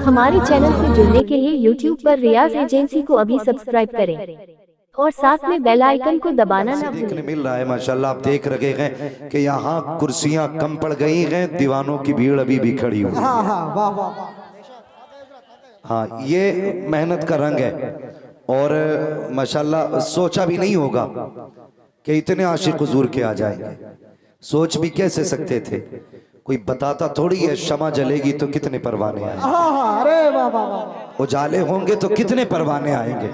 हमारे चैनल से जुड़ने के लिए YouTube पर रियाज एजेंसी को अभी सब्सक्राइब करें और साथ में बेल आइकन को दबाना ना भूलें। देखने मिल रहा है माशाल्लाह, आप देख रहे हैं कि यहाँ कुर्सियां कम पड़ गई हैं, दीवानों की भीड़ अभी भी खड़ी हुई है। हाँ, ये मेहनत का रंग है और माशाल्लाह सोचा भी नहीं होगा कि इतने आशिक हुजूर के आ जाएंगे। सोच भी कैसे सकते थे, कोई बताता थोड़ी है शमा जलेगी तो कितने परवाने आएंगे, उजाले होंगे तो कितने परवाने आएंगे।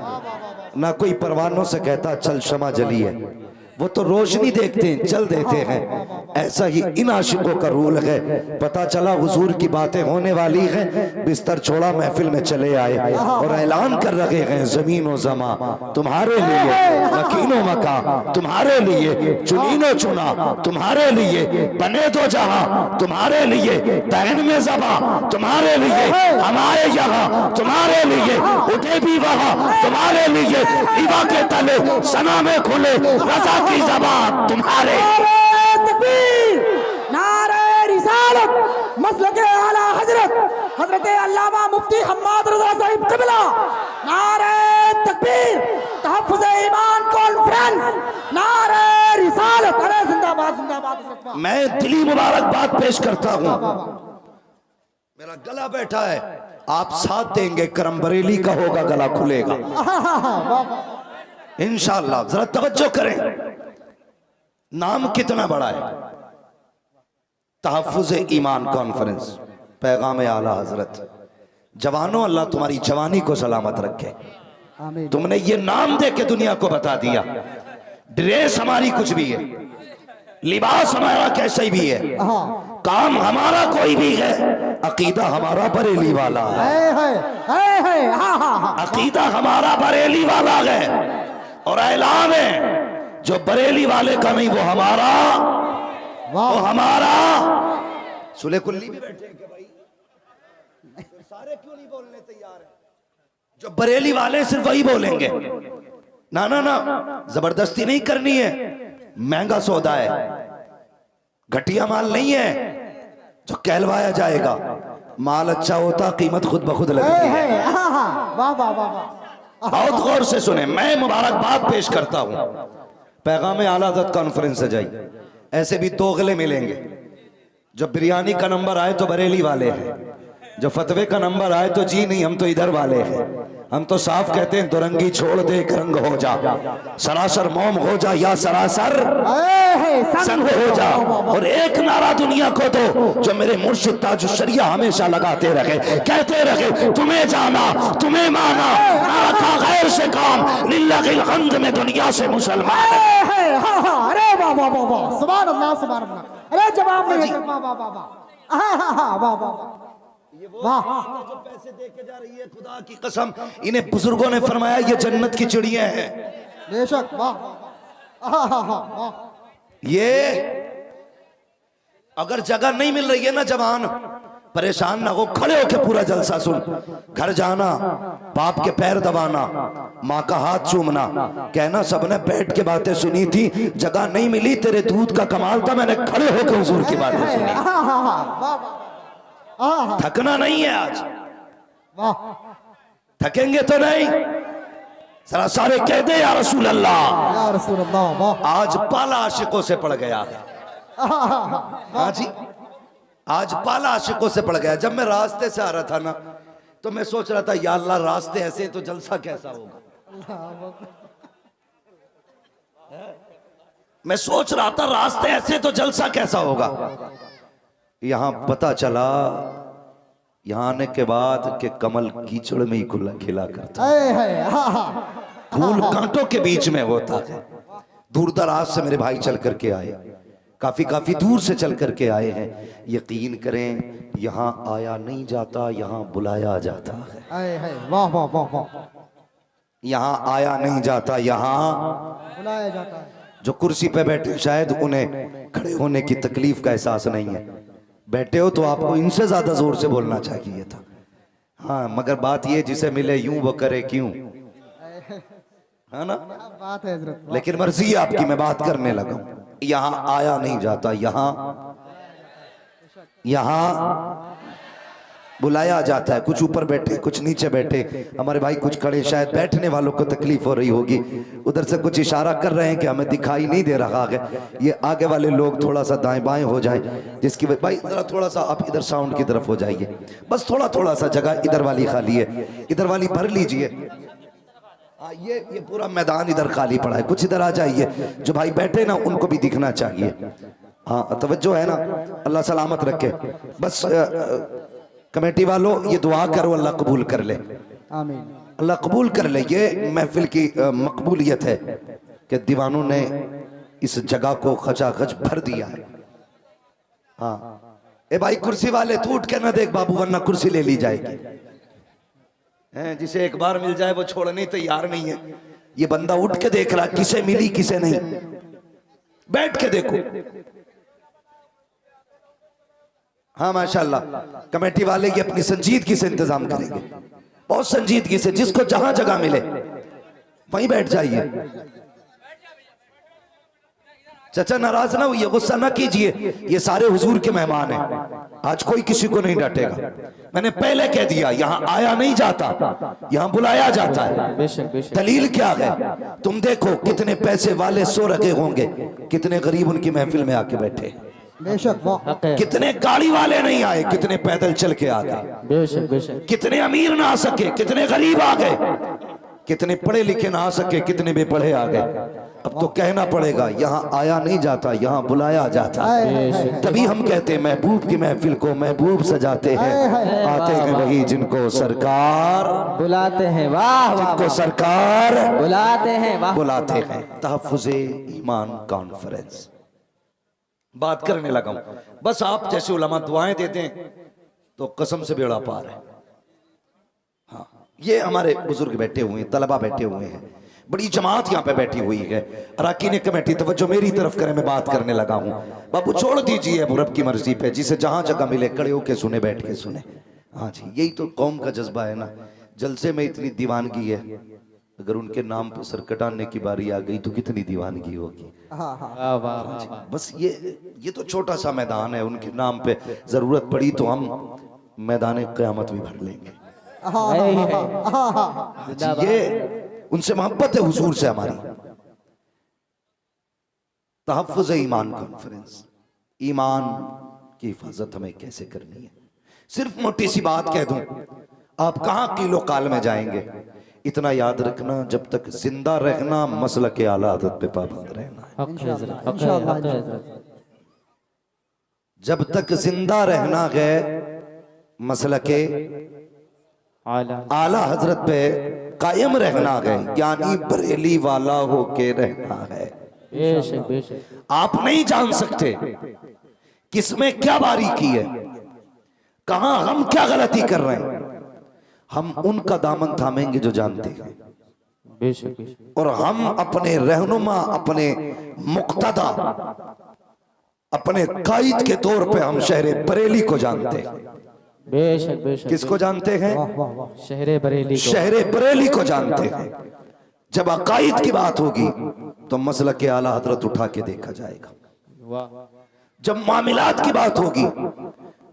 ना कोई परवानों से कहता चल शमा जली है, वो तो रोशनी देखते हैं चल देते हैं। ऐसा ही इन आशिकों का रूल है। पता चला हुजूर की बातें होने वाली हैं, बिस्तर छोड़ा महफिल में चले आए और ऐलान कर रहे हैं जमीन व ज़मा तुम्हारे लिए, मकीनो मका तुम्हारे लिए, चुनीनो चुना तुम्हारे लिए, बने दो जहां तुम्हारे लिए, तहन में ज़बा तुम्हारे लिए, हमारे यहाँ तुम्हारे लिए, उठे भी वहां तुम्हारे लिए, ईवा के तले सना में खुले रज़ा की ज़बान तुम्हारे। नारे रिसालत मसलके आला हजरत हजरत अल्लामा मुफ्ती हम्माद रज़ा साहिब क़िबला। नारे तकबीर तहफ़्फ़ुज़ ईमान कॉन्फ्रेंस। नारे रिसालत। अरे जिंदाबाद जिंदाबाद। मैं दिली मुबारकबाद पेश करता हूँ। मेरा गला बैठा है, आप साथ देंगे, करम बरेली का होगा, गला खुलेगा इंशाअल्लाह। जरा तवज्जो करें, नाम कितना बड़ा है, तहफ़्फ़ुज़ ईमान कॉन्फ्रेंस, पैगाम आला हजरत। जवानों, अल्लाह तुम्हारी जवानी को सलामत रखे। तुमने ये नाम दे के दुनिया को बता दिया, ड्रेस हमारी कुछ भी है, लिबास हमारा कैसे भी है, काम हमारा कोई भी है, अकीदा हमारा बरेली वाला है, अकीदा हमारा बरेली वाला है। और ऐलान है जो बरेली वाले का नहीं वो हमारा, वो हमारा। सुले कुल्ली भी बैठे हैं भाई, सारे क्यों नहीं बोलने तैयार है? जो बरेली वाले सिर्फ वही बोलेंगे। ना ना ना, जबरदस्ती नहीं करनी है, महंगा सौदा है, घटिया माल नहीं है जो कहलवाया जाएगा। माल अच्छा होता कीमत खुद ब खुद लगती है। बहुत गौर से सुने, मैं मुबारकबाद पेश करता हूं। पैगाम आला हज़रत कॉन्फ्रेंस से जाइए, ऐसे भी दोगले मिलेंगे। जो बिरयानी का नंबर आए तो बरेली वाले हैं, जो फतवे का नंबर आए तो जी नहीं हम तो इधर वाले हैं। हम तो साफ कहते हैं दुरंगी छोड़ दे रंग हो जा, सरासर मोम हो जा या सरासर संग हो जा। और एक नारा दुनिया को दो जो मेरे मुर्शिद ताज शरिया हमेशा लगाते रहे, कहते रहे तुम्हें जाना तुम्हें माना, ना रखा गैर से काम, लिल्लाहिल हम्द में दुनिया से मुसलमान। अरे वाह वाह वाह वाह, सुभान अल्लाह सुभान अल्लाह। अरे जवाब नहीं, वाह वाह वाह वाह वाह वाह। जो पैसे दे के जा रही है, खुदा की कसम इन्हें बुजुर्गों ने फरमाया ये जन्नत की चिड़िया हैं। बेशक, वाह। ये अगर जगह नहीं मिल रही है ना जवान, परेशान ना हो, खड़े होके पूरा जलसा सुन। घर जाना, बाप के पैर दबाना, माँ का हाथ चूमना, कहना सबने बैठ के बातें सुनी थी, जगह नहीं मिली, तेरे दूध का कमाल था, मैंने खड़े होकर हुजूर की बातें सुनी। थकना नहीं है आज, थकेंगे तो नहीं। जरा सारे कह दे या रसूल अल्लाह, या रसूल अल्लाह। आज पाला आशिकों से पड़ गया है। हाँ जी, आज पाला आशिकों से पड़ गया। जब मैं रास्ते से आ रहा था ना, तो मैं सोच रहा था या अल्लाह रास्ते ऐसे तो जलसा कैसा होगा। मैं सोच रहा था रास्ते ऐसे तो जलसा कैसा होगा। यहाँ पता चला, यहाँ आने के बाद कि कमल कीचड़ में ही खुला खिला करता है, फूल कांटों के बीच में होता है। दूर दराज से मेरे भाई चल करके आए, काफी दूर से चल करके आए हैं। यकीन करें यहाँ आया नहीं जाता, यहाँ बुलाया जाता है। वाह वाह वाह वाह। यहाँ आया नहीं जाता, यहाँ बुलाया जाता है। जो कुर्सी पे बैठे शायद उन्हें खड़े होने की तकलीफ का एहसास नहीं है। बैठे हो तो आपको इनसे ज्यादा जोर से बोलना चाहिए था। हाँ, मगर बात ये जिसे मिले यूं वो करे क्यों, है ना बात है हजरत। लेकिन मर्जी आपकी, मैं बात करने लगा। यहाँ आया नहीं जाता, यहाँ बुलाया जाता है, कुछ ऊपर बैठे कुछ नीचे बैठे, हमारे भाई कुछ खड़े, शायद बैठने वालों को तकलीफ हो रही होगी, उधर से कुछ इशारा कर रहे हैं कि हमें दिखाई नहीं दे रहा है, ये आगे वाले लोग थोड़ा सा दाएं बाएं हो जाए, जिसकी वजह भाई जरा थोड़ा सा आप इधर साउंड की तरफ हो जाइए, बस थोड़ा थोड़ा सा जगह इधर वाली खाली है, इधर वाली भर लीजिए। ये पूरा मैदान इधर खाली पड़ा है, कुछ इधर आ जाइए, जो भाई बैठे ना उनको भी दिखना चाहिए। हाँ तवज्जो है ना, अल्लाह सलामत रखे। बस कमेटी वालों ये दुआ करो अल्लाह कबूल कर ले, आमीन, अल्लाह कबूल कर ले। ये महफिल की मकबूलियत है कि दीवानों ने इस जगह को खचाखच भर दिया है। हाँ ए भाई कुर्सी वाले तू उठ के ना देख बाबू, वरना कुर्सी ले ली जाएगी। जिसे एक बार मिल जाए वो छोड़ने तैयार नहीं है। ये बंदा उठ के देख रहा किसे मिली किसे नहीं, बैठ के देखो। हाँ माशाल्लाह, कमेटी वाले ये अपनी संजीदगी से इंतजाम करेंगे, बहुत संजीदगी से, जिसको जहां जगह मिले वहीं बैठ जाइए। चाचा नाराज ना हुई, गुस्सा ना कीजिए, ये सारे हुजूर के मेहमान हैं, आज कोई किसी को नहीं डांटेगा। मैंने पहले कह दिया यहाँ आया नहीं जाता, यहाँ बुलाया जाता है। बेशक बेशक। दलील क्या है, तुम देखो कितने पैसे वाले सो रखे होंगे, कितने गरीब उनकी महफिल में आके बैठे, बेशक, कितने गाड़ी वाले नहीं आए, कितने पैदल चल के आ गए, बेशक बेशक। कितने अमीर ना आ सके, कितने गरीब आ गए, कितने पढ़े लिखे ना आ सके, कितने बेपढ़े आ गए। अब तो कहना पड़ेगा यहाँ आया नहीं जाता, यहाँ बुलाया जाता है। तभी हम कहते हैं महबूब की महफिल को महबूब सजाते हैं, आते हैं वही जिनको सरकार बुलाते हैं, वाह वाह, जिनको सरकार बुलाते हैं, वाह बुलाते हैं। तहफ्फुज़े ईमान कॉन्फ्रेंस बात करने लगा हूं, बस आप जैसे उलमा दुआएं देते हैं तो कसम से बेड़ा पार है। हाँ ये हमारे बुजुर्ग बैठे हुए हैं, तलबा बैठे हुए हैं, बड़ी जमात यहाँ पे बैठी हुई है। अरकान कमेटी तवज्जो मेरी तरफ करे, मैं बात करने लगा हूँ। बाबू छोड़ दीजिए अब रब की मर्जी पे, जिसे जहां जगह मिले खड़े होके सुने, बैठ के सुने। हाँ जी यही तो कौम का जज्बा है ना। जलसे में इतनी दीवानगी है, अगर उनके नाम पे सर कटाने की बारी आ गई तो कितनी दीवानगी होगी। वाह वाह। बस ये तो छोटा सा मैदान है, उनके नाम पे जरूरत पड़ी तो हम मैदान क़यामत भी भर लेंगे। ये उनसे मोहब्बत है, हुजूर से हमारी। तहफ्फुज़ ईमान कॉन्फ्रेंस, ईमान की हिफाजत हमें कैसे करनी है। सिर्फ मोटी सी बात कह दूं, आप कहां किलो काल में जाएंगे, इतना याद रखना, जब तक जिंदा रहना मसलक के आला हज़रत पे पाबंद रहना है। जब तक जिंदा रहना है मसलक के आला हजरत पे कायम रहना है, यानी बरेली वाला होके रहना है। बेशक बेशक। आप नहीं जान सकते किसमें क्या बारीकी है, कहां हम क्या गलती कर रहे हैं। हम उनका दामन थामेंगे जो जानते हैं, बेशक बेशक। और हम अपने रहनुमा, अपने मुक्तदा, अपने कायद के तौर पे हम शहर बरेली को जानते हैं। बेशक बेशक। किसको जानते हैं? शहरे बरेली को। शहरे बरेली को जानते हैं। जब अकायद की बात होगी तो मसलक के आला हजरत उठा के देखा जाएगा। वाह। जब मामिलात की बात होगी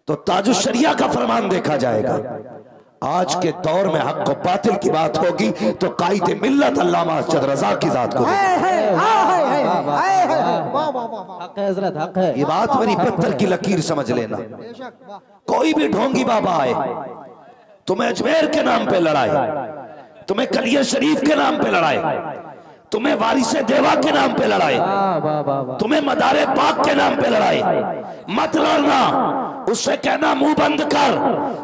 तो ताजुश शरिया का फरमान देखा जाएगा। आज के दौर में हक और बातिल की बात होगी तो कायद मिल्लत अल्लामा अरशद रजा की जात को। हक है हजरत, हक है। ये बात मेरी पत्थर की लकीर समझ लेना। कोई भी ढोंगी बाबा आए, तुम्हें अजमेर के नाम पे लड़ाए, तुम्हें कलिया शरीफ के नाम पे लड़ाए, तुम्हें वारिसे देवा के नाम पे लड़ाए, तुम्हें मदारे पाक के नाम पे लड़ाए, मत लड़ना। उससे कहना मुंह बंद कर,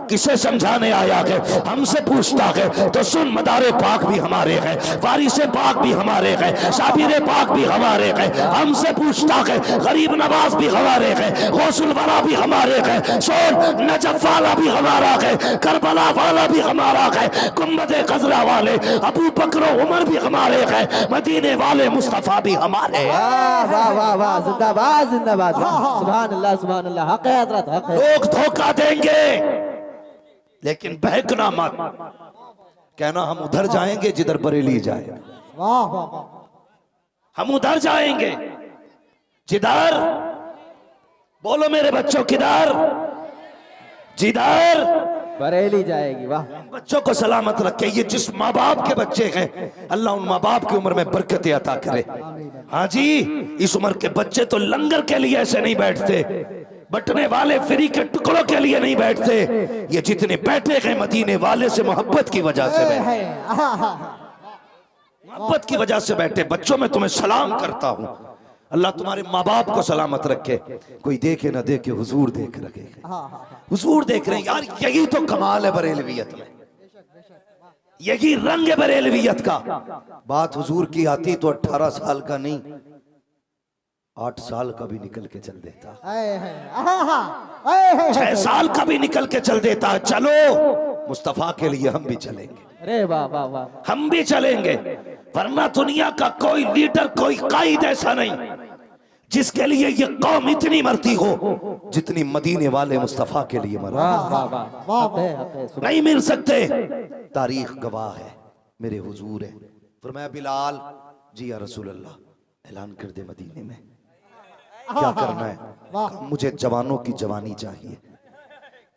किसे समझाने आया है, हमसे पूछता है तो सुन, मदारे पाक भी हमारे हैं, वारिसे पाक भी हमारे हैं, शाबिर पाक भी हमारे हैं। हमसे पूछता है, गरीब नवाज भी हमारे हैं, गौसुल वरा भी हमारे हैं, सोन नजफ वाला भी हमारा है, करबला वाला भी हमारा है, गुंबदे खजरा वाले अबू बकर उमर भी हमारे हैं, मदीने वाले मुस्तफा भी हमारे हैं। वाह वाह वाह, जिंदाबाद जिंदाबाद, सुभान अल्लाह सुभान अल्लाह। हक है हजरत, हक है। लोग धोखा देंगे लेकिन बहकना मत, कहना हम उधर जाएंगे जिधर बरेली जाए, हम उधर जाएंगे जिधर, बोलो मेरे बच्चों किधर, जिधर बरेली जाएगी। वाह बच्चों को सलामत रखे। ये जिस माँ बाप के बच्चे हैं, अल्लाह उन माँ बाप की उम्र में बरकत अता करे। हाँ जी, इस उम्र के बच्चे तो लंगर के लिए ऐसे नहीं बैठते, बटने वाले फ्री के टुकड़ों के लिए नहीं बैठते। ये जितने बैठे हैं मदीने वाले से मोहब्बत की वजह से बैठे, मोहब्बत की वजह से बैठे। बच्चों में तुम्हें सलाम करता हूँ, अल्लाह तुम्हारे माँ बाप को सलामत रखे। कोई देखे ना देखे, हुजूर देख रखे, हुजूर देख रहे हैं यार। यही तो कमाल है बरेलवियत में, यही रंग है बरेलवियत का। बात हुजूर की आती तो 18 साल का नहीं, 8 साल का भी निकल के चल देता, 6 साल का भी निकल के चल देता। चलो मुस्तफा के लिए हम भी चलेंगे। अरे वाह वाह वाह, हम भी चलेंगे, वरना दुनिया का कोई लीडर, कोई कायद ऐसा नहीं जिसके लिए ये कौम इतनी मरती हो जितनी मदीने वाले मुस्तफा के लिए मरा। नहीं मिल सकते, तारीख गवाह है, मेरे हुजूर है। फरमाया बिलाल जी या रसूल अल्लाह ऐलान कर दे मदीने में क्या करना है। कहा, मुझे जवानों की जवानी चाहिए,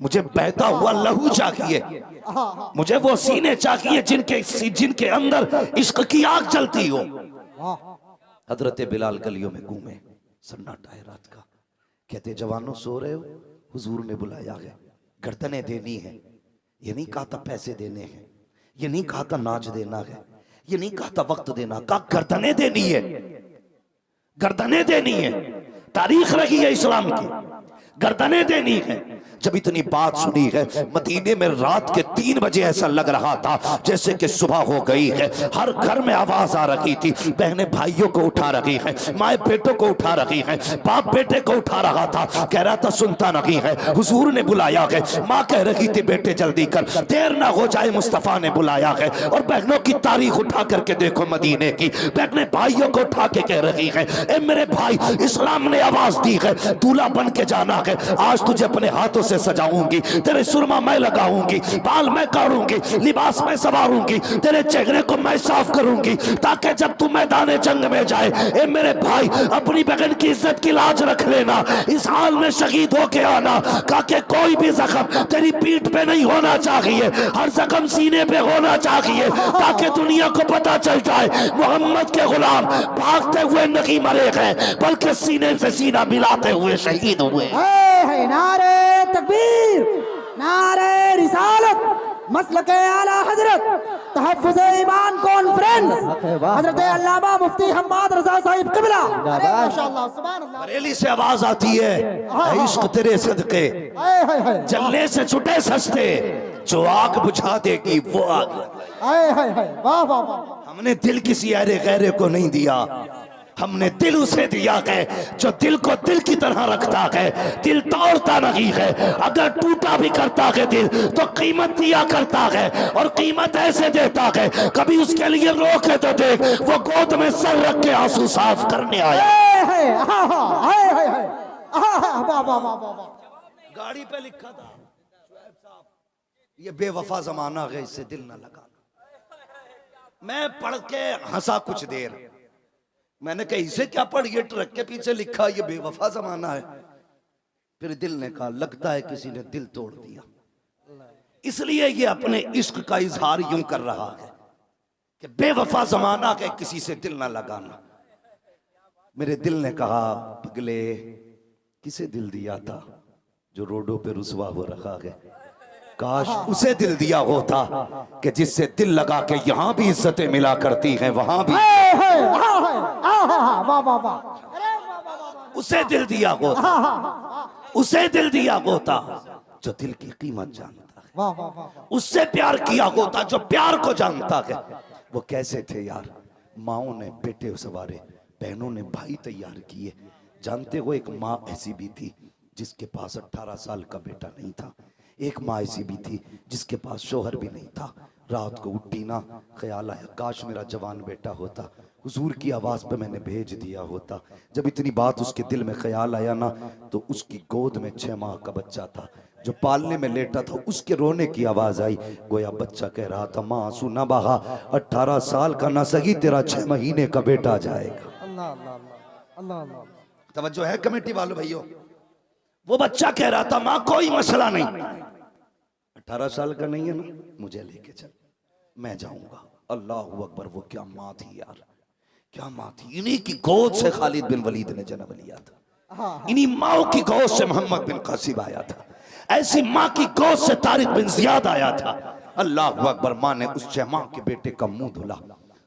मुझे बहता हुआ लहू चाहिए, मुझे वो सीने चाहिए जिनके अंदर इश्क की आग जलती हो। हजरत बिलाल गलियों में घूमे, सन्नाटा है रात का। कहते जवानों सो रहे हो, हुजूर ने बुलाया है, गर्दनें देनी है। ये नहीं कहा था पैसे देने हैं, ये नहीं कहा था नाच देना है, ये नहीं कहा था वक्त देना, कहा गर्दनें देनी है, गर्दनें देनी है। तारीख रही है इस्लाम की, गर्दनें देनी है। जब इतनी बात सुनी है, मदीने में रात के 3 बजे ऐसा लग रहा था जैसे कि सुबह हो गई है। हर घर में आवाज आ रही थी, बहनें भाइयों को उठा रही हैं, माए बेटों को उठा रही हैं, बाप बेटे को उठा रहा था। कह रहा था सुनता नहीं है, हुजूर ने बुलाया है। माँ कह रही थी बेटे जल्दी कर, देर ना हो जाए, मुस्तफा ने बुलाया है। और बहनों की तारीख उठा करके देखो मदीने की, बहनें भाइयों को उठा के कह रही है, ए मेरे भाई, इस्लाम ने आवाज दी है, दूल्हा बन के जाना है। आज तुझे अपने हाथों से सजाऊंगी, तेरे सुरमा मैं लगाऊंगी, बाल मैं काटूंगी, लिबास मैं सवारूंगी, तेरे चेहरे को मैं साफ करूंगी, ताकि जब तू मैदान जंग में जाए, ए मेरे भाई, अपनी बहन की इज्जत की लाज रख लेना, इस हाल में शहीद होके आना। ताकि कोई भी जख्म तेरी पीठ पे नहीं होना चाहिए, हर जख्म सीने पे होना चाहिए, ताकि दुनिया को पता चल जाए मोहम्मद के गुलाम भागते हुए नहीं मरे हैं, बल्कि सीने से सीना मिलाते हुए शहीद हुए। नारे तकबीर, नारे रिसालत, मसलके आला हजरत, तहफ्फुज़ ईमान कॉन्फ्रेंस, हजरत अल्लामा मुफ्ती हम्माद रजा साहिब किबला। माशाअल्लाह, सुभान अल्लाह। बरेली से आवाज आती है, इश्क तेरे सदके जलने से छुटे सस्ते, जो आग बुझा देगी वो आग। वाह वाह वाह। हमने दिल किसी अरे गैरे को नहीं दिया, हमने दिल उसे दिया है जो दिल को दिल की तरह रखता है, दिल तोड़ता नहीं है। अगर टूटा भी करता है दिल तो कीमत दिया करता है, और कीमत ऐसे देता है, कभी उसके लिए रोके तो देख, वो गोद में सर रख के आंसू साफ करने आया। गाड़ी पे लिखा था, ये बेवफा जमाना है, इससे दिल न लगाना। मैं पढ़ के हंसा कुछ देर, मैंने कहा इसे क्या पढ़, ये ट्रक के पीछे लिखा ये बेवफा जमाना है। फिर दिल ने कहा लगता है किसी ने दिल तोड़ दिया, इसलिए ये अपने इश्क का इजहार यूं कर रहा है कि बेवफा जमाना है, किसी से दिल ना लगाना। मेरे दिल ने कहा पगले किसे दिल दिया था जो रोडों पे रुसवा हो रखा है, काश उसे दिल दिया होता कि जिससे दिल लगा के यहाँ भी इज्जतें मिला करती हैं, वहां भी उसे दिल दिया होता, उसे दिल दिया होता जो दिल की कीमत जानता है, उससे प्यार किया होता जो प्यार को जानता है। वो कैसे थे यार, माओ ने बेटे सवारे, बहनों ने भाई तैयार किए। जानते हो एक माँ ऐसी भी थी जिसके पास 18 साल का बेटा नहीं था, एक माँ ऐसी भी थी जिसके पास शोहर भी नहीं था। रात को उठी ना, ख्याल आया काश मेरा जवान बेटा होता, हुजूर की आवाज पे मैंने भेज दिया होता। जब इतनी बात उसके दिल में ख्याल आया ना, तो उसकी गोद में 6 माह का बच्चा था जो पालने में लेटा था, उसके रोने की आवाज आई। गोया बच्चा कह रहा था माँ आंसू ना बहा, 18 साल का ना सही तेरा 6 महीने का बेटा जाएगा। अल्लाह अल्लाह अल्लाह अल्लाह। तवज्जो है कमेटी वालों भाइयों, वो बच्चा कह रहा था माँ कोई मसला नहीं, 18 साल का नहीं है ना, मुझे लेके चल, मैं जाऊंगा। अल्लाह अकबर, वो क्या माँ थी यार, क्या माँ थी। इन्हीं की गोद से खालिद बिन वलीद ने जन्म लिया था, इन्हीं माँ की गोद से मोहम्मद बिन कासिम आया था, ऐसी माँ की गोद से तारिक बिन जियाद आया था। अल्लाह अकबर, माँ ने उस चेमा के बेटे का मुंह धुला,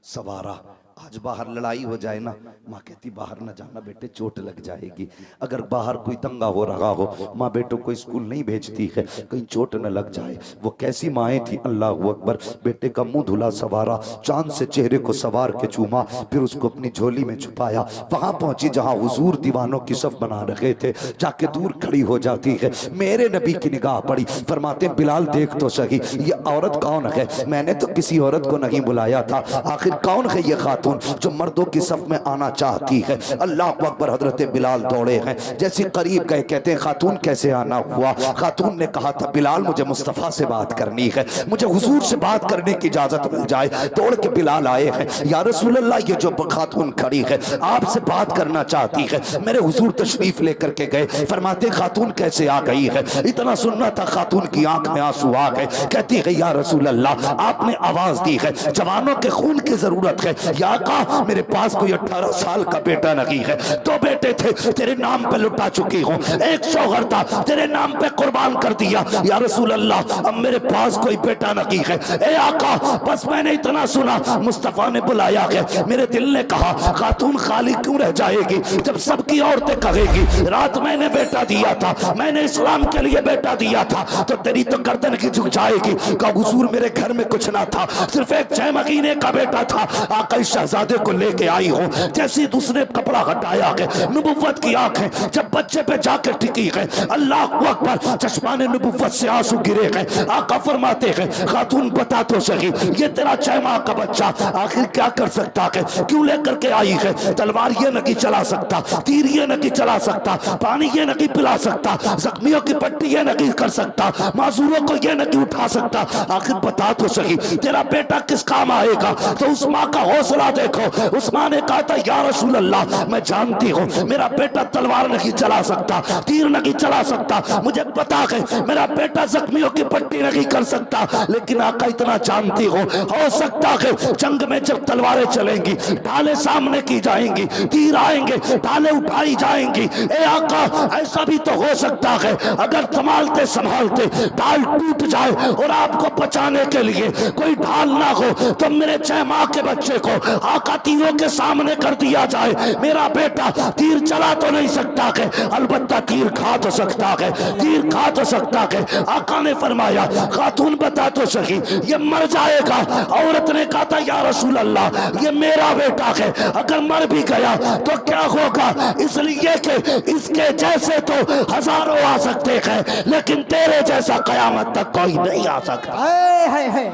सवारा। आज बाहर लड़ाई हो जाए ना, माँ कहती बाहर ना जाना बेटे, चोट लग जाएगी। अगर बाहर कोई दंगा हो रहा हो, माँ बेटों को स्कूल नहीं भेजती है, कहीं चोट न लग जाए। वो कैसी माएँ थी। अल्लाह अकबर, बेटे का मुंह धुला, सवारा, चांद से चेहरे को सवार के चूमा, फिर उसको अपनी झोली में छुपाया। वहां पहुंची जहां हुजूर दीवानों की सफ बना रखे थे, जाके दूर खड़ी हो जाती है। मेरे नबी की निगाह पड़ी, फरमाते बिलाल देख तो सही ये औरत कौन है। मैंने तो किसी औरत को नहीं बुलाया था, आखिर कौन है ये खातून जो मर्दों की सफ में आना चाहती है। अल्लाह अकबर, हजरत बिलाल दौड़े हैं, जैसे करीब गए कहते हैं खातून कैसे आना हुआ। खातून ने कहा था बिलाल मुझे मुस्तफ़ा से बात करनी है, मुझे हुजूर से बात करने की इजाजत मिल जाए। दौड़ के बिलाल आए हैं, या रसूल अल्लाह ये जो खातून खड़ी है आपसे बात करना चाहती है। मेरे हुजूर तशरीफ लेकर के गए, फरमाते खातून कैसे आ गई है। इतना सुनना था, खातून की आंख में आंसू आ गए, कहती है या रसूल अल्लाह आपने आवाज दी है, जवानों के खून की जरूरत है। या कहा मेरे पास कोई 18 साल का बेटा नहीं है, 2 बेटे थे तेरे नाम पे लुटा चुकी हूँ, एक शौहर था तेरे नाम पे कुर्बान कर दिया। या रसूल अल्लाह अब मेरे पास कोई बेटा नहीं है। ए आका बस मैंने इतना सुना, मुस्तफा ने बुलाया है, मेरे दिल ने कहा खातून खाली क्यों रह जाएगी जब सबकी औरतें कहेगी रात मैंने बेटा दिया था, मैंने इस्लाम के लिए बेटा दिया था, तो तेरी तो गर्दन की झुक जाएगी। का हुजूर मेरे घर में कुछ ना था, सिर्फ एक 6 महीने का बेटा था। आका शहजादे को लेके आई हो, जैसे दूसरे कपड़ा हटाया है, नबुव्वत की आंखें जब बच्चे पे जाकर टिकी है, अल्लाह अकबर, चश्माने नबुव्वत से आंसू गिरे हैं। आका फरमाते हैं खातून बता तो सही ये तेरा 6 माह का बच्चा आखिर क्या कर सकता है, क्यों लेकर के आई है। तलवार ये नहीं चला सकता, तीर ये नहीं चला सकता, पानी ये नहीं पिला सकता, जख्मियों की पट्टी ये नहीं कर सकता, माजूरों को ये नहीं उठा सकता। आखिर बता तो सही तेरा बेटा किस काम आएगा। तो उस माँ का हौसला देखो, उस माँ ने कहा था या रसूल अल्लाह मैं जानती हूँ मेरा बेटा तलवार नहीं चला सकता, तीर नहीं चला सकता, मुझे पता है मेरा बेटा जख्मियों की पट्टी नहीं कर सकता, लेकिन आका इतना जानती हो सकता है जंग में जब तलवारें चलेंगी ढाले सामने की जाएंगी, तीर आएंगे ढाले उठाई जाएंगी। ए आका ऐसा भी तो हो सकता है अगर संभालते संभालते ढाल टूट जाए और आपको बचाने के लिए कोई ढाल ना हो, तो मेरे 6 माह के बच्चे को आका तीरों के सामने कर दिया जाए। मेरा बेटा तीर चला तो नहीं सकता है, अलबत्ता तीर खा तो सकता है, तीर खा तो सकता है। आका ने फरमाया खातून बता तो सही ये मर जाएगा। औरत ने कहा था या रसूल अल्लाह ये मेरा बेटा है, अगर मर भी गया तो क्या होगा, इसलिए कि इसके जैसे तो हजारों आ सकते हैं, लेकिन तेरे जैसा कयामत तक कोई नहीं आ सकता।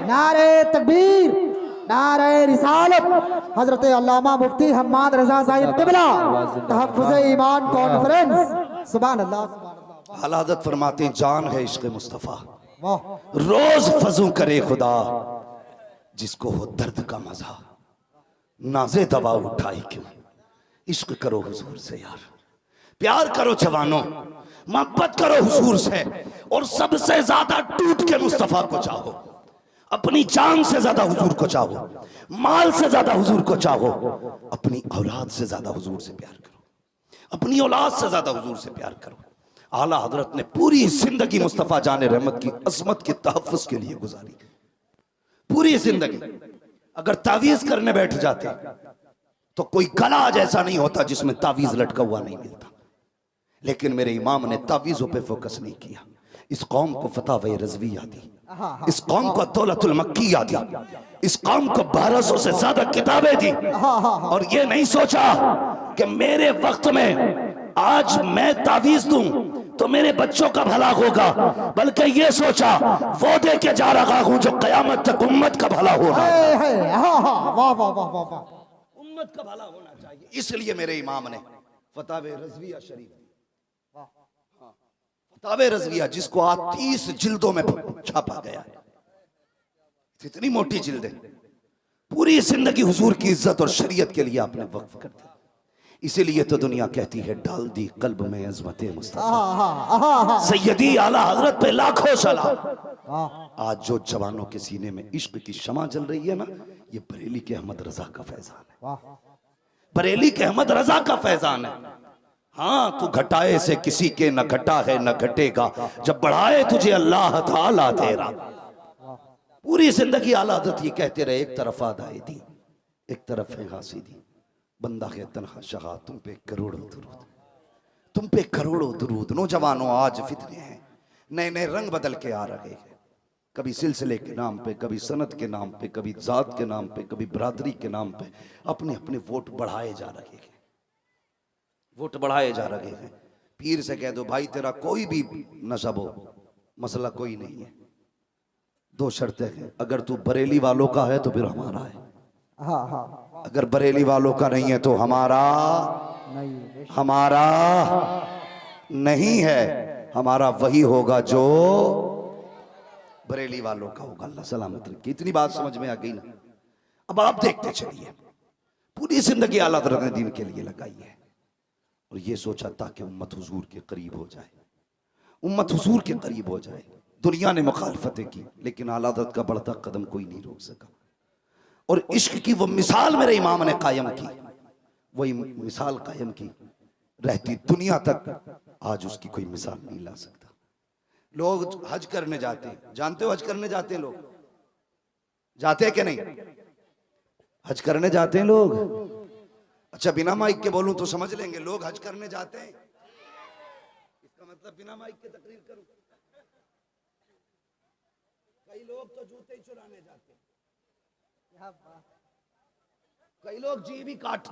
नारे तकबीर, नारे रिसालत, हजरत अल्लामा मुफ्ती हम्माद रजा साहिब क़िबला, तहफ़्फ़ुज़ ईमान कॉन्फ्रेंस। सुभान अल्लाह, सुभान अल्लाह। आला हज़रत फरमाते हैं जान है इश्क़ मुस्तफ़ा, वाह रोज फजू करे खुदा, जिसको हो दर्द का मजा, नाज़े दवा उठाई क्यों। इश्क करो हुजूर से यार, प्यार करो जवानों, मोहब्बत करो हुजूर से, और सबसे ज्यादा टूट के मुस्तफा को चाहो, अपनी जान से ज्यादा हुजूर को चाहो, माल से ज्यादा हुजूर को चाहो, अपनी औलाद से ज्यादा हुजूर से प्यार करो, अपनी औलाद से ज्यादा हुजूर से प्यार करो। आला हजरत ने पूरी जिंदगी मुस्तफा जाने रहमत की अजमत के तहफ़्फ़ुज़ के लिए गुजारी, पूरी जिंदगी। अगर तावीज करने बैठ जाते तो कोई गला जैसा नहीं होता जिसमें तावीज लटका हुआ नहीं मिलता, लेकिन मेरे इमाम ने तावीजों पे फोकस नहीं किया। इस कौम को फतावा रज़विया दी, इस कौम को दौलतुल मक्किया दी, इस कौम को 1200 से ज्यादा किताबें दी, और ये नहीं सोचा कि मेरे वक्त में आज मैं तावीज दूं तो मेरे बच्चों का भला होगा, बल्कि ये सोचा वो दे के जा रहा हूं जो कयामत तक उम्मत का भला होगा, उम्मत का भला होना चाहिए। इसलिए मेरे इमाम ने फतावे रज़विया शरीफ, फतावे रज़विया जिसको आज 30 जिल्दों में छापा गया है, इतनी मोटी जिल्दें, पूरी जिंदगी हुजूर की इज्जत और शरीयत के लिए आपने वक्फ कर दी। इसीलिए तो दुनिया कहती है डाल दी कल्ब में अज़मत मुस्तफ़ा। सैयदी आला हजरत पे लाखों सलाम। आज जो जवानों के सीने में इश्क की शमा जल रही है ना, ये बरेली के अहमद रजा का फैजान है, बरेली के अहमद रजा का फैजान है। हाँ, तू घटाए से किसी के न घटा है न घटेगा, जब बढ़ाए तुझे अल्लाह ताला तेरा। पूरी जिंदगी आला हज़रत ये कहते रहे, एक तरफ आदाए दी एक तरफ है हासिदी, बंदा है तन्हा शहा तुम पे करोड़ों दुरूद, तुम पे करोड़ों दुरूद। नौजवानों आज फितने हैं, नए नए रंग बदल के आ रहे हैं, कभी सिलसिले के नाम पे, कभी सनत के नाम पे, कभी जात के नाम पे, कभी बरादरी के नाम पे अपने अपने वोट बढ़ाए जा रहे हैं, वोट बढ़ाए जा रहे हैं। पीर से कह दो भाई तेरा कोई भी नसब हो, मसला कोई नहीं है, दो शर्तें हैं, अगर तू बरेली वालों का है तो फिर हमारा है, अगर बरेली वालों का नहीं है तो हमारा नहीं है। हमारा वही होगा जो बरेली वालों का होगा। अल्लाह सलामत रखे। इतनी बात समझ में आ गई ना? अब आप देखते चलिए, पूरी जिंदगी आला हज़रत ने दीन के लिए लगाई है और ये सोचा ताकि उम्मत हुजूर के करीब हो जाए, उम्मत हुजूर के करीब हो जाए। दुनिया ने मुखालफतें की लेकिन आला हज़रत का बढ़ता कदम कोई नहीं रोक सका। और इश्क की वो मिसाल मेरे इमाम ने कायम की, वही मिसाल कायम की रहती दुनिया तक आज उसकी कोई मिसाल नहीं ला सकता। लोग हज करने जाते हैं, जानते हो हज करने जाते हैं लोग, जाते हैं कि नहीं? हज करने जाते हैं लोग। अच्छा बिना माइक के बोलूं तो समझ लेंगे, लोग हज करने जाते हैं, इसका मतलब बिना माइक के तकरीर करूं। कई लोग तो जूते ही चुराने जाते हैं, कई लोग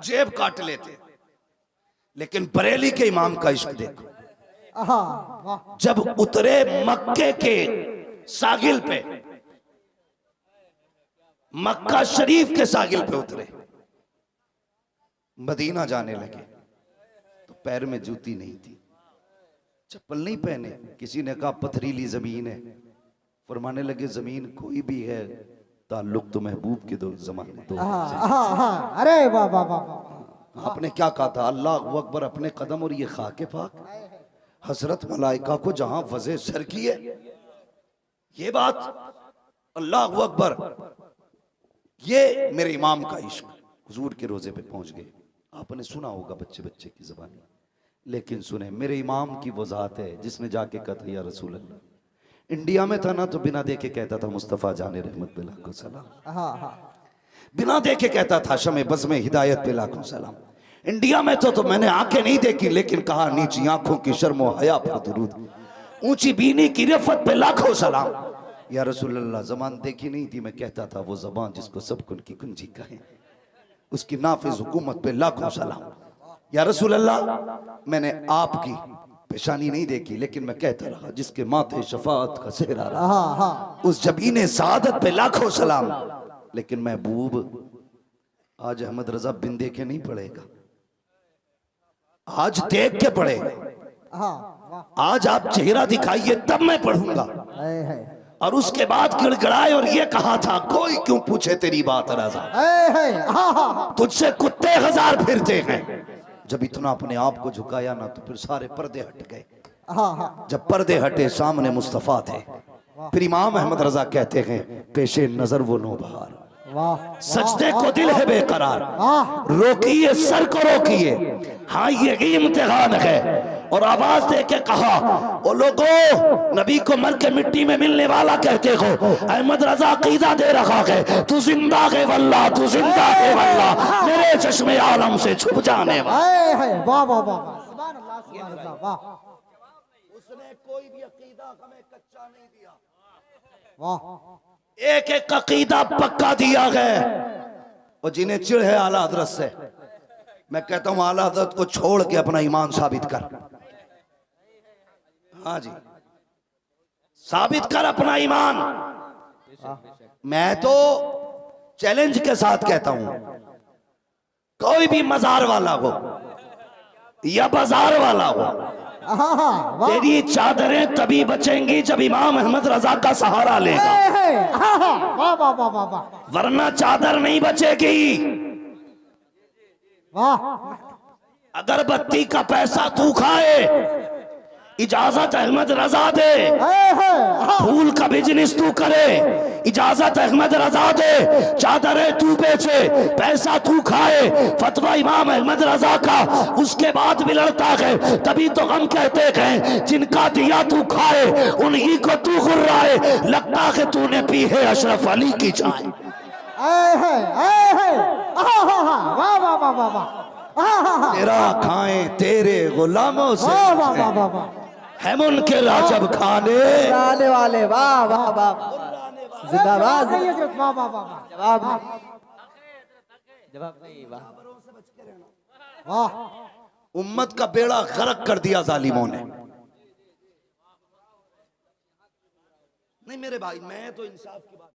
जेब काट लेते, लेकिन बरेली के इमाम का इश्क देखो। जब उतरे मक्के के सागिल पे, मक्का शरीफ के सागिल पे उतरे, मदीना जाने लगे तो पैर में जूती नहीं थी, चप्पल नहीं पहने। किसी ने कहा पथरीली जमीन है, फरमाने लगे जमीन कोई भी है, ताल्लुक तो महबूब के दो जमाने दो। अरे वाह वाह वाह। आपने क्या कहा था? अल्लाह अकबर अपने कदम और ये खाके पाक, हजरत मलाइका को जहां वज़े सर की है, ये बात अल्लाह अकबर। ये मेरे इमाम का इश्क हुजूर के रोजे पे पहुंच गए। आपने सुना होगा बच्चे बच्चे की ज़बानी, लेकिन सुने मेरे इमाम की वो ज़ात है जिसने जाके कहा या रसूल अल्लाह। इंडिया में था ना तो बिना देखे कहता था मुस्तफ़ा जाने रहमत पे लाखों सलाम, बिना देखे कहता था शमे बज़ में हिदायत पे लाखों सलाम। इंडिया में तो मैंने आंखें नहीं देखी लेकिन कहा नीची आंखों की शर्मो हया पर दुरूद, ऊंची बीनी की रिफत पे लाखों सलाम। या रसूल अल्लाह ज़बान देखी नहीं थी, मैं कहता था वो ज़बान जिसको सब कुन की कुंजी कहे, उसकी नाफिज हुकूमत पे लाखों सलाम। या रसूल अल्लाह मैंने आपकी पेशानी नहीं देखी लेकिन मैं कहता रहा जिसके माथे शफाअत का सेहरा रहा, उस जबीने सादत पे लाखों सलाम। लेकिन महबूब आज अहमद रजा बिन देखे नहीं पड़ेगा, आज देख के पड़ेगा। आज आप चेहरा दिखाइए तब मैं पढ़ूंगा। और उसके बाद गिड़गिड़ाए और ये कहा था कोई क्यों पूछे तेरी बात रजा, तुझसे कुत्ते हजार फिरते हैं। जब इतना अपने आप को झुकाया ना तो फिर सारे पर्दे हट गए। जब पर्दे हटे सामने मुस्तफा थे। फिर इमाम अहमद रजा कहते हैं पेशे नजर वो नौबहार, सजदे को दिल है बेकरार, रोकिए सर को रोकिए, हाँ ये इम्तिहान है। और आवाज दे के कहा ओ लोगों, नबी को मर के मिट्टी में मिलने वाला कहते हो, अहमद रजा अकीदा दे रखा है तू जिंदा है वल्लाह, तू जिंदा है वल्लाह, मेरे चश्मे आलम से छुप जाने वाला। वाह वाह वाह, सुभान अल्लाह सुभान अल्लाह, वाह। उसने कोई भी अकीदा हमें कच्चा नहीं दिया, वाह। एक एक अकीदा पक्का दिया है। और जिन्हें चिढ़ है आला हजरत से, मैं कहता हूं आला हजरत को छोड़ के अपना ईमान साबित कर। हाँ जी, साबित कर अपना ईमान। मैं तो चैलेंज के साथ कहता हूं, कोई भी मजार वाला हो या बाजार वाला हो, तेरी चादरें तभी बचेंगी जब इमाम अहमद रजा का सहारा लेगा, वरना चादर नहीं बचेगी। अगरबत्ती का पैसा तू खाए, इजाजत अहमद रजा दे। फूल का बिजनेस तू करे, इजाजत अहमद रजा दे। चादरें तू बेचे, पैसा तू खाए, फतवा इमाम अहमद रजा का उसके बाद भी लड़ता है। तभी तो हम कहते हैं जिनका दिया तू खाए, उन्हीं को तू गुर्राए। लगता है तूने पी है अशरफ अली की चाय। वाह वाह वाह वाह वाह, तेरा खाएं तेरे गुलामों से है मुनकिर जब खाने आने वाले, वाह वाह वाह, जिंदाबाद। वाह वाह वाह जवाब नहीं, जवाब नहीं, वाह वाह। उम्मत का बेड़ा गर्क कर दिया जालिमों ने। नहीं मेरे भाई, मैं तो इंसाफ की बात